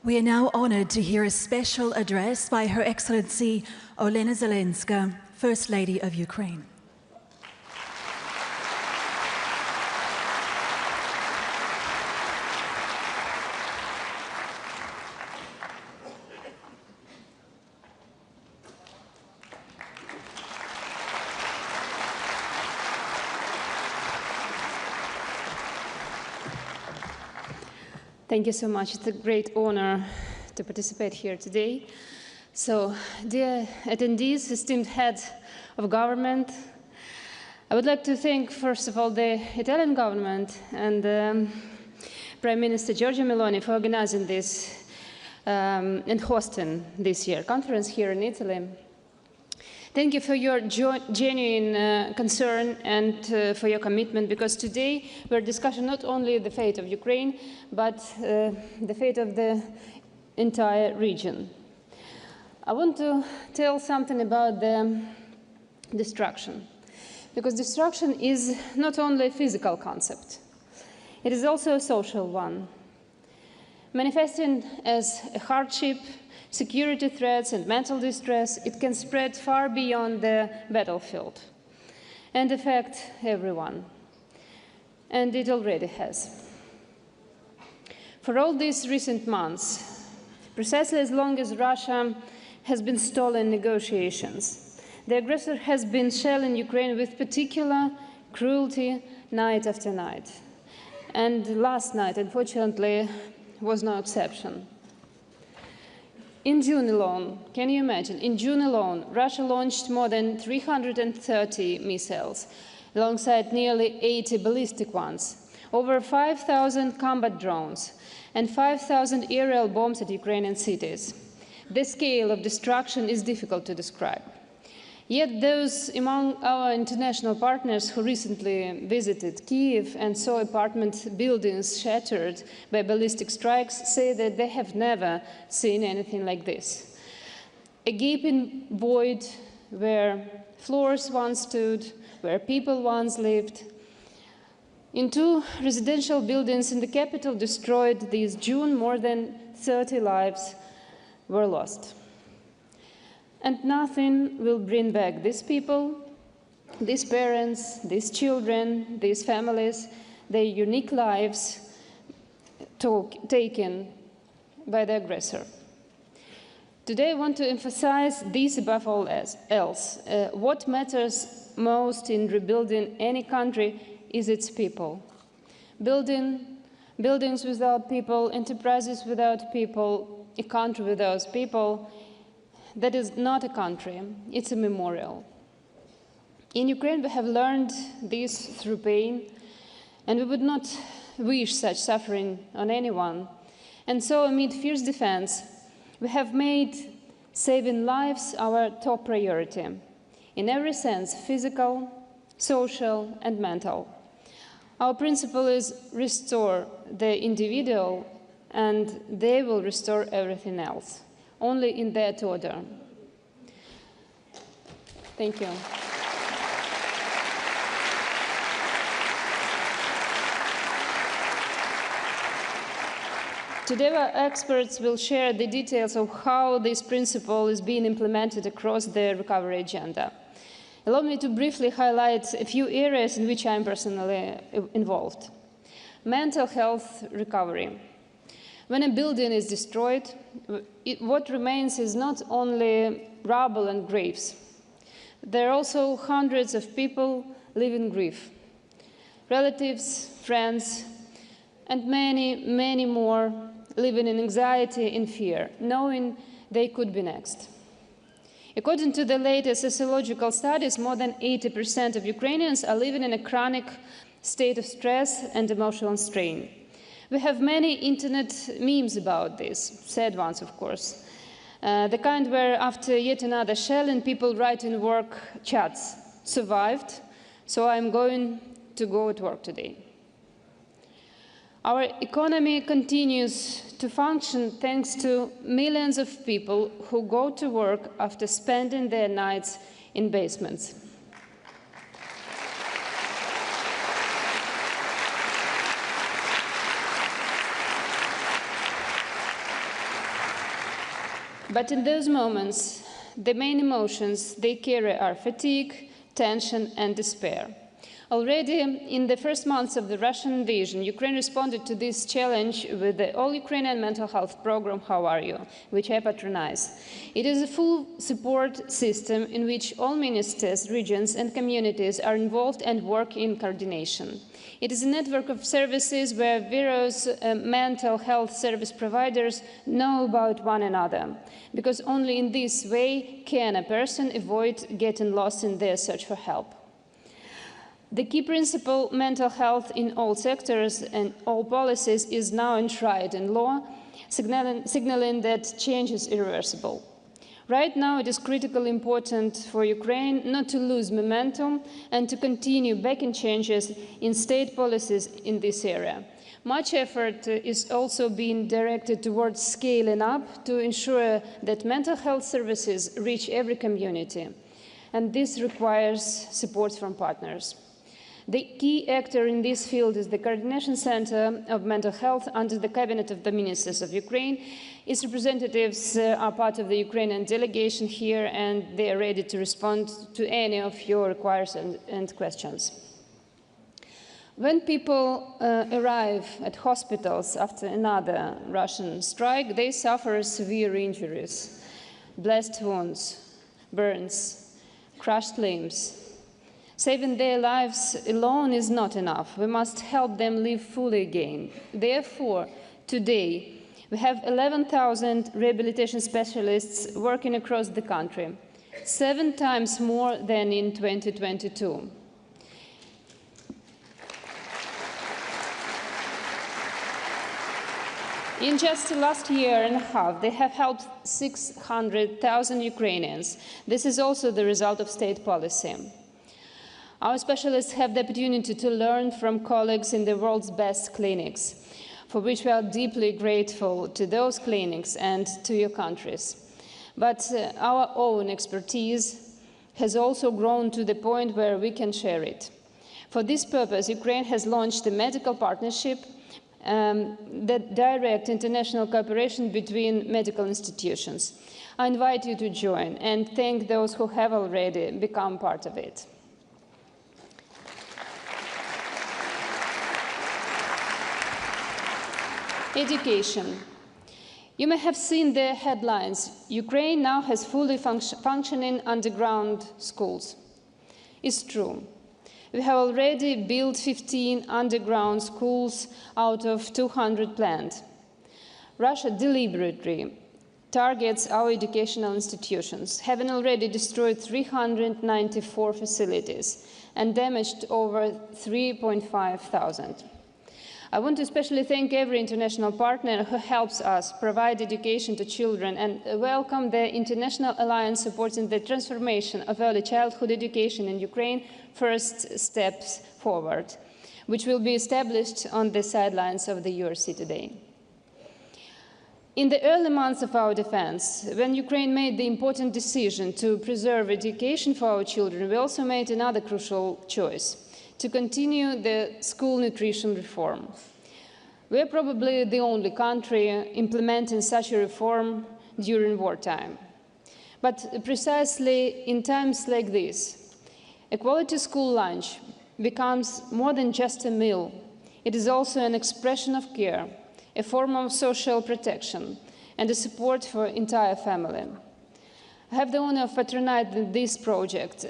We are now honoured to hear a special address by Her Excellency Olena Zelenska, First Lady of Ukraine. Thank you so much. It's a great honor to participate here today. So, dear attendees, esteemed head of government, I would like to thank, first of all, the Italian government and Prime Minister Giorgia Meloni for organizing this and hosting this year conference here in Italy. Thank you for your genuine concern and for your commitment, because today we're discussing not only the fate of Ukraine, but the fate of the entire region. I want to tell something about the destruction, because destruction is not only a physical concept, it is also a social one, manifesting as a hardship, security threats and mental distress. It can spread far beyond the battlefield and affect everyone. And it already has. For all these recent months, precisely as long as Russia has been stalling negotiations, the aggressor has been shelling Ukraine with particular cruelty night after night. And last night, unfortunately, was no exception. In June alone, can you imagine, in June alone, Russia launched more than 330 missiles, alongside nearly 80 ballistic ones, over 5,000 combat drones, and 5,000 aerial bombs at Ukrainian cities. The scale of destruction is difficult to describe. Yet those among our international partners who recently visited Kyiv and saw apartment buildings shattered by ballistic strikes say that they have never seen anything like this. A gaping void where floors once stood, where people once lived. In 2 residential buildings in the capital destroyed this June, more than 30 lives were lost. And nothing will bring back these people, these parents, these children, these families, their unique lives taken by the aggressor. Today I want to emphasize this above all else. What matters most in rebuilding any country is its people. Buildings without people, enterprises without people, a country without people, that is not a country, it's a memorial. In Ukraine, we have learned this through pain, and we would not wish such suffering on anyone. And so, amid fierce defense, we have made saving lives our top priority, in every sense, physical, social, and mental. Our principle is restore the individual, and they will restore everything else. Only in that order. Thank you. Today, our experts will share the details of how this principle is being implemented across the recovery agenda. Allow me to briefly highlight a few areas in which I am personally involved. Mental health recovery. When a building is destroyed, what remains is not only rubble and graves. There are also hundreds of people living grief, relatives, friends, and many, many more living in anxiety and fear, knowing they could be next. According to the latest sociological studies, more than 80% of Ukrainians are living in a chronic state of stress and emotional strain. We have many internet memes about this, sad ones, of course. The kind where after yet another shelling, people write in work chats, survived, so I'm going to go to work today. Our economy continues to function thanks to millions of people who go to work after spending their nights in basements. But in those moments, the main emotions they carry are fatigue, tension, and despair. Already in the first months of the Russian invasion, Ukraine responded to this challenge with the All-Ukrainian Mental Health Program, How Are You?, which I patronize. It is a full support system in which all ministers, regions, and communities are involved and work in coordination. It is a network of services where various mental health service providers know about one another, because only in this way can a person avoid getting lost in their search for help. The key principle, mental health in all sectors and all policies, is now enshrined in law, signaling that change is irreversible. Right now, it is critically important for Ukraine not to lose momentum and to continue backing changes in state policies in this area. Much effort is also being directed towards scaling up to ensure that mental health services reach every community, and this requires support from partners. The key actor in this field is the Coordination Center of Mental Health under the Cabinet of the Ministers of Ukraine. Its representatives are part of the Ukrainian delegation here, and they are ready to respond to any of your requests and questions. When people arrive at hospitals after another Russian strike, they suffer severe injuries, blast wounds, burns, crushed limbs. Saving their lives alone is not enough. We must help them live fully again. Therefore, today, we have 11,000 rehabilitation specialists working across the country, 7 times more than in 2022. In just the last year and a half, they have helped 600,000 Ukrainians. This is also the result of state policy. Our specialists have the opportunity to learn from colleagues in the world's best clinics, for which we are deeply grateful to those clinics and to your countries. But our own expertise has also grown to the point where we can share it. For this purpose, Ukraine has launched a medical partnership that direct international cooperation between medical institutions. I invite you to join and thank those who have already become part of it. Education. You may have seen the headlines. Ukraine now has fully functioning underground schools. It's true. We have already built 15 underground schools out of 200 planned. Russia deliberately targets our educational institutions, having already destroyed 394 facilities and damaged over 3,500. I want to especially thank every international partner who helps us provide education to children and welcome the International Alliance supporting the transformation of early childhood education in Ukraine, First Steps Forward, which will be established on the sidelines of the URC today. In the early months of our defense, when Ukraine made the important decision to preserve education for our children, we also made another crucial choice: to continue the school nutrition reform. We are probably the only country implementing such a reform during wartime. But precisely in times like this, a quality school lunch becomes more than just a meal. It is also an expression of care, a form of social protection, and a support for the entire family. I have the honor of patronizing this project,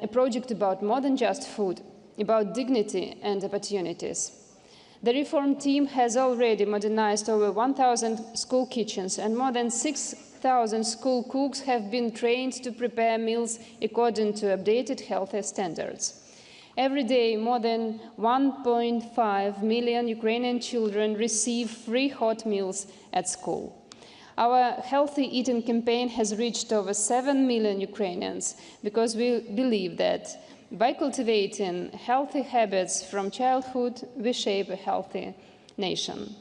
a project about more than just food, about dignity and opportunities. The reform team has already modernized over 1,000 school kitchens, and more than 6,000 school cooks have been trained to prepare meals according to updated health standards. Every day, more than 1.5 million Ukrainian children receive free hot meals at school. Our healthy eating campaign has reached over 7 million Ukrainians because we believe that by cultivating healthy habits from childhood, we shape a healthy nation.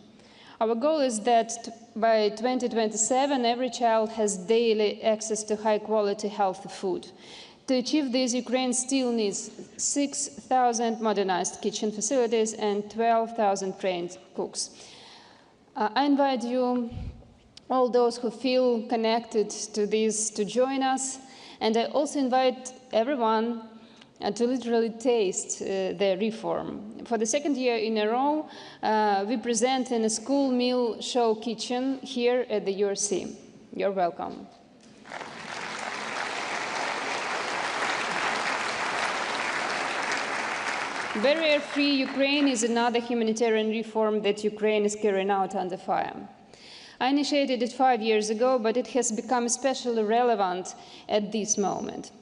Our goal is that by 2027, every child has daily access to high-quality, healthy food. To achieve this, Ukraine still needs 6,000 modernized kitchen facilities and 12,000 trained cooks. I invite you all those who feel connected to this to join us. And I also invite everyone to literally taste the reform. For the second year in a row, we present in a school meal show kitchen here at the URC. You're welcome. Barrierfree Ukraine is another humanitarian reform that Ukraine is carrying out under fire. I initiated it 5 years ago, but it has become especially relevant at this moment.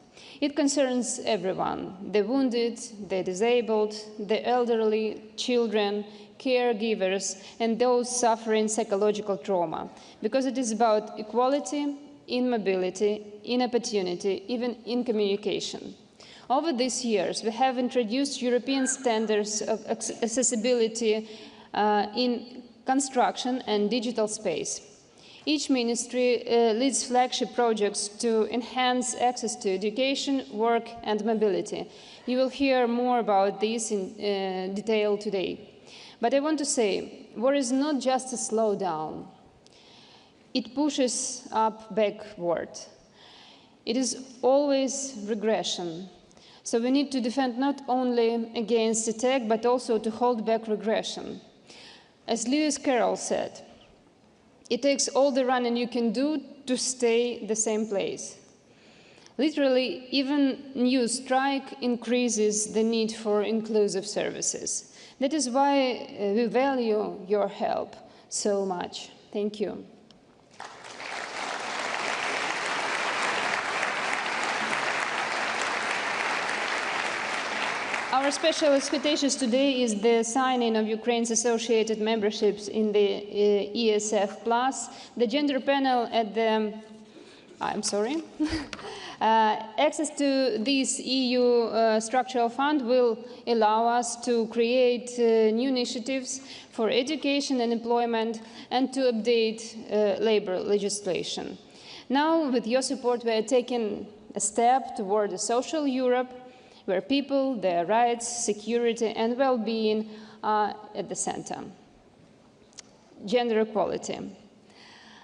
It concerns everyone, the wounded, the disabled, the elderly, children, caregivers, and those suffering psychological trauma, because it is about equality, in mobility, in opportunity, even in communication. Over these years, we have introduced European standards of accessibility in construction and digital space. Each ministry leads flagship projects to enhance access to education, work, and mobility. You will hear more about this in detail today. But I want to say, war is not just a slowdown. It pushes up backward. It is always regression. So we need to defend not only against attack, but also to hold back regression. As Lewis Carroll said, it takes all the running you can do to stay the same place. Literally, even new strike increases the need for inclusive services. That is why we value your help so much. Thank you. Our special expectations today is the signing of Ukraine's associated memberships in the ESF+. The gender panel at the, access to this EU structural fund will allow us to create new initiatives for education and employment and to update labor legislation. Now, with your support, we are taking a step toward a social Europe where people, their rights, security, and well-being are at the center. Gender equality.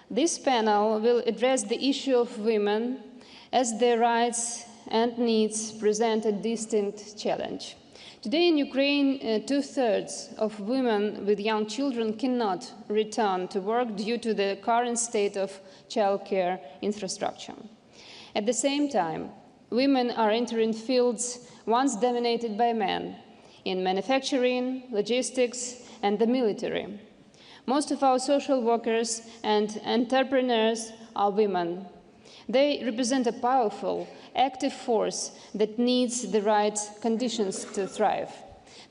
This panel will address the issue of women as their rights and needs present a distinct challenge. Today in Ukraine, 2/3 of women with young children cannot return to work due to the current state of childcare infrastructure. At the same time, women are entering fields once dominated by men in manufacturing, logistics, and the military. Most of our social workers and entrepreneurs are women. They represent a powerful, active force that needs the right conditions to thrive.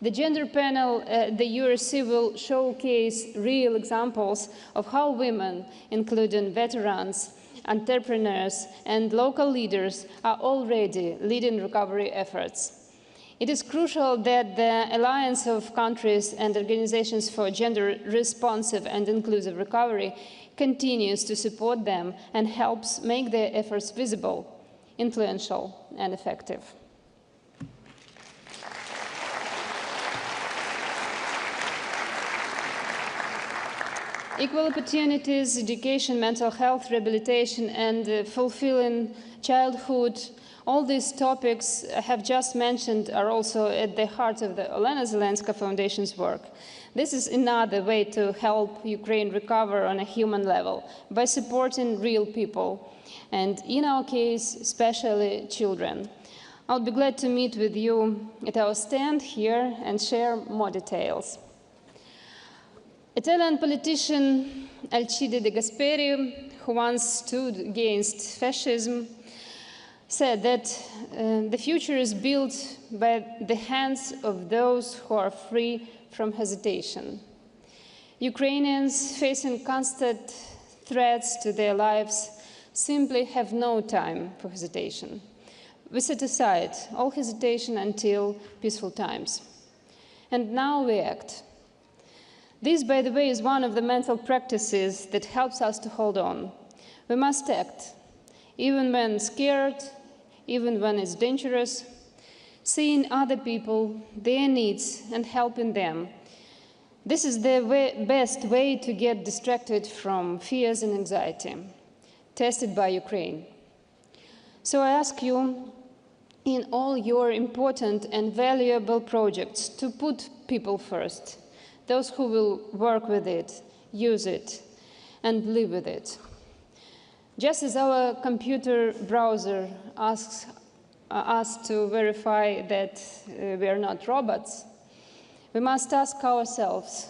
The gender panel at the URC will showcase real examples of how women, including veterans, entrepreneurs, and local leaders, are already leading recovery efforts. It is crucial that the Alliance of Countries and Organizations for Gender-Responsive and Inclusive Recovery continues to support them and helps make their efforts visible, influential, and effective. Equal opportunities, education, mental health, rehabilitation, and fulfilling childhood, all these topics I have just mentioned are also at the heart of the Olena Zelenska Foundation's work. This is another way to help Ukraine recover on a human level by supporting real people, and in our case, especially children. I'll be glad to meet with you at our stand here and share more details. Italian politician Alcide De Gasperi, who once stood against fascism, said that the future is built by the hands of those who are free from hesitation. Ukrainians facing constant threats to their lives simply have no time for hesitation. We set aside all hesitation until peaceful times. And now we act. This, by the way, is one of the mental practices that helps us to hold on. We must act, even when scared, even when it's dangerous, seeing other people, their needs, and helping them. This is the best way to get distracted from fears and anxiety, tested by Ukraine. So I ask you, in all your important and valuable projects, to put people first, those who will work with it, use it, and live with it. Just as our computer browser asks us to verify that we are not robots, we must ask ourselves,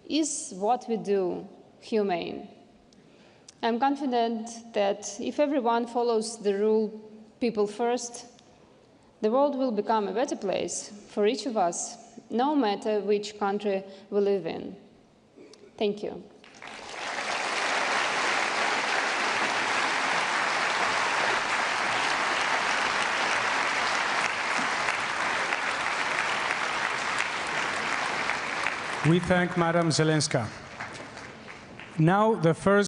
is what we do humane? I'm confident that if everyone follows the rule, people first, the world will become a better place for each of us, no matter which country we live in. Thank you. We thank Madam Zelenska. Now the first